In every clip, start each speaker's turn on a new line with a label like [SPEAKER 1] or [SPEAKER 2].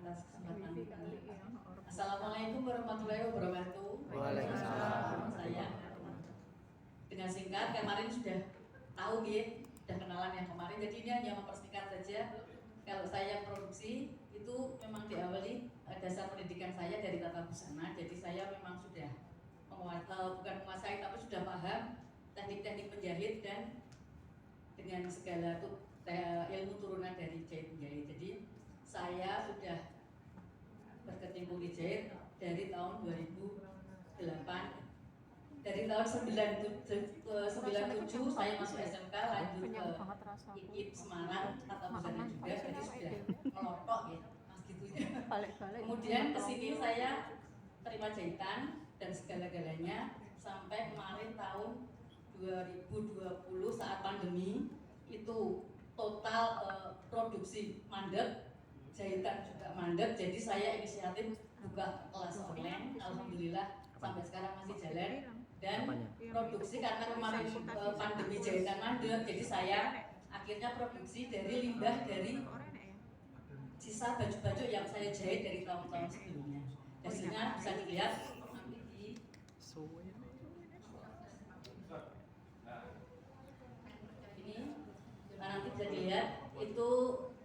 [SPEAKER 1] atas kesempatan ini. Assalamualaikum warahmatullahi wabarakatuh.
[SPEAKER 2] Waalaikumsalam.
[SPEAKER 1] Saya dengan singkat kemarin sudah tahu ya, sudah kenalan yang kemarin. Jadi ini hanya mempersingkat saja. Kalau saya produksi itu memang diawali dasar pendidikan saya dari tata busana. Jadi saya memang sudah bukan menguasai tapi sudah paham teknik-teknik menjahit dan dengan segala ilmu turunan dari jahit menjahit. Jadi saya sudah berkecimpung di jahit dari tahun 2008. Dari tahun 97 saya masuk SMK, lanjut ke IKIP Semarang, tata busana juga, jadi sudah melotok ya, mas gitu ya. Kemudian kesini saya terima jahitan dan segala-galanya sampai kemarin tahun 2020 saat pandemi itu total produksi mandek, jahitan juga mandek, jadi saya inisiatif buka kelas online. Alhamdulillah sampai sekarang masih jalan dan produksi karena kemarin pandemi jahitan mandek, jadi saya akhirnya produksi dari limbah dari sisa baju-baju yang saya jahit dari tahun-tahun sebelumnya. Hasilnya bisa dilihat nanti di ini. Nah, nanti bisa dilihat itu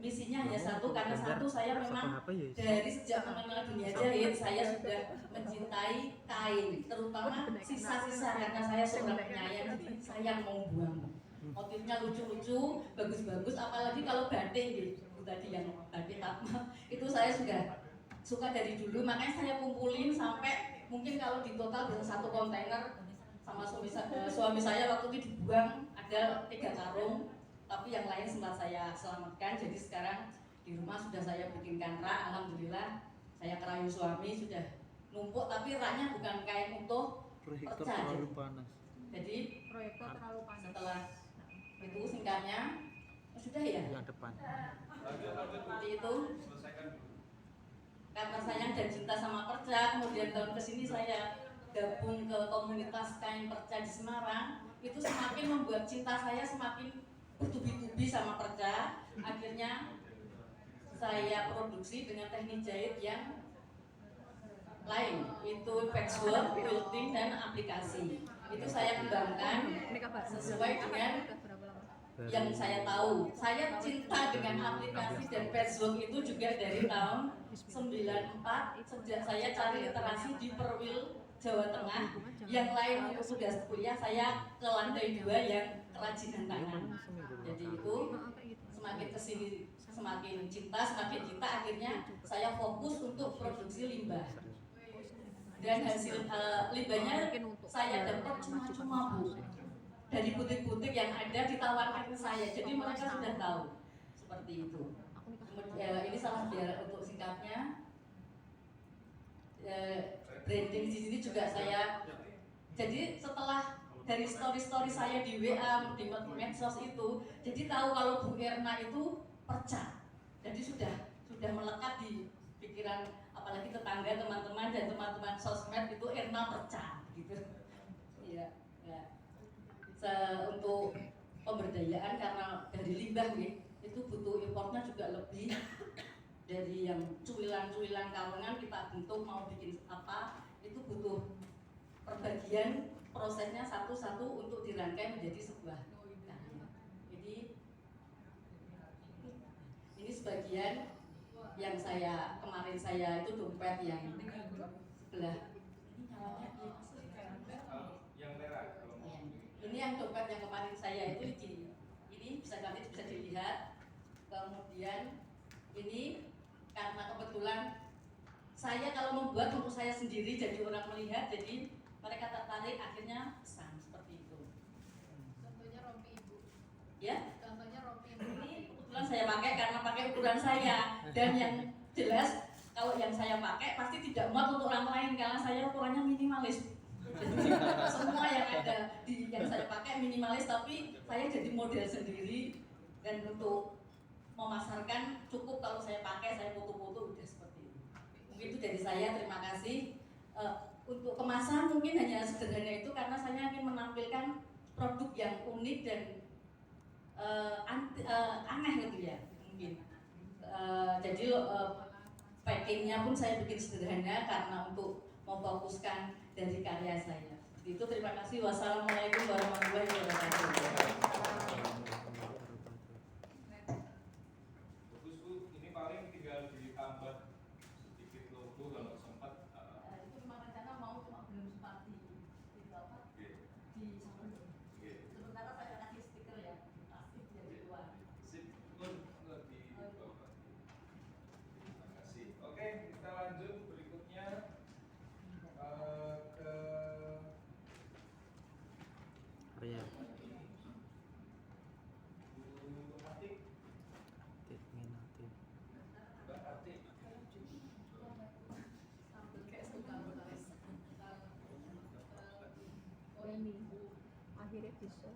[SPEAKER 1] misinya hanya satu, karena satu saya memang dari sejak mengenal dunia jahit saya sudah mencintai kain, terutama sisa-sisa, karena saya seorang penyayang, jadi sayang mau buang. Motifnya lucu-lucu, bagus-bagus, apalagi kalau batik gitu tadi yang batik apa itu saya sudah suka dari dulu, makanya saya kumpulin sampai mungkin kalau di total bisa 1 kontainer. Sama suami saya waktu itu dibuang ada 3 karung, tapi yang lain sempat saya selamatkan. Jadi sekarang di rumah sudah saya bikinkan rak, alhamdulillah. Saya kerayu suami sudah numpuk, tapi raknya bukan kain utuh, pecah. Jadi
[SPEAKER 3] proyektor terlalu panas.
[SPEAKER 1] Setelah itu singkatnya sudah ya.
[SPEAKER 2] Yang depan.
[SPEAKER 1] Seperti itu. Karena sayang dan cinta sama perca, kemudian tahun kesini saya gabung ke komunitas kain perca di Semarang, itu semakin membuat cinta saya semakin bertubi-tubi sama perca. Akhirnya saya produksi dengan teknik jahit yang lain, itu patchwork, quilting, dan aplikasi. Itu saya kembangkan sesuai dengan yang saya tahu. Saya cinta dengan aplikasi dan patchwork itu juga dari tahun 94, sejak saya cari literasi di Perwil Jawa Tengah. Yang lain sudah kuliah, saya ke lantai 2 yang kerajinan tangan. Jadi itu semakin kesini semakin cinta, akhirnya saya fokus untuk produksi limbah. Dan hasil limbahnya saya dapat cuma-cuma Bu, dari butik-butik yang ada ditawarkan ke saya, jadi mereka sudah tahu seperti itu. Ini salah biar untuk singkatnya. Branding di sini juga saya. Jadi setelah dari story saya di WA, di medsos itu, jadi tahu kalau Bu Erna itu perca. Jadi sudah melekat di pikiran, apalagi tetangga, teman-teman dan teman-teman sosmed itu Erna perca gitu. Iya, ya. Untuk pemberdayaan karena dari limbah nih, itu butuh importnya juga lebih dari yang cuilan-cuilan kalungan kita bentuk mau bikin apa, itu butuh perbagian prosesnya satu-satu untuk dirangkai menjadi sebuah karya. Jadi ini sebagian yang kemarin saya itu dompet yang sebelah ini namanya
[SPEAKER 4] yang merah.
[SPEAKER 1] Ini yang dompet yang kemarin saya itu ini bisa nanti bisa dilihat. Kemudian ini karena kebetulan saya kalau membuat untuk saya sendiri, jadi orang melihat, jadi mereka tertarik, akhirnya pesan seperti itu.
[SPEAKER 3] Contohnya rompi ibu.
[SPEAKER 1] Ya?
[SPEAKER 3] Contohnya rompi ibu.
[SPEAKER 1] Ini kebetulan saya pakai karena pakai ukuran saya, dan yang jelas kalau yang saya pakai pasti tidak muat untuk orang lain karena saya ukurannya minimalis. Jadi semua yang ada yang saya pakai minimalis, tapi saya jadi model sendiri, dan untuk memasarkan cukup kalau saya pakai, saya foto-foto udah seperti itu. Mungkin itu dari saya, terima kasih. Untuk kemasan mungkin hanya sederhana itu karena saya ingin menampilkan produk yang unik dan aneh gitu ya mungkin. Jadi packingnya pun saya bikin sederhana karena untuk memfokuskan dari karya saya. Itu terima kasih. Wassalamualaikum warahmatullahi wabarakatuh.
[SPEAKER 4] Bagus Bu, ini paling tinggal ditambah sedikit logo kalau sempat.
[SPEAKER 1] Itu memang rencana mau cuma belum sempat di apa?
[SPEAKER 4] Oke.
[SPEAKER 1] Di sana.
[SPEAKER 4] Oke.
[SPEAKER 1] Sementara saya kasih stiker ya, pasti jadi luar.
[SPEAKER 4] Sip, pun lebih bawah. Terima kasih. Oke, kita lanjut berikutnya ke
[SPEAKER 2] Arya,
[SPEAKER 4] Bu Atik,
[SPEAKER 2] Atik Minati.
[SPEAKER 4] Mbak Atik.
[SPEAKER 1] Kayak suka benar.
[SPEAKER 3] Oh ini akhirnya bisa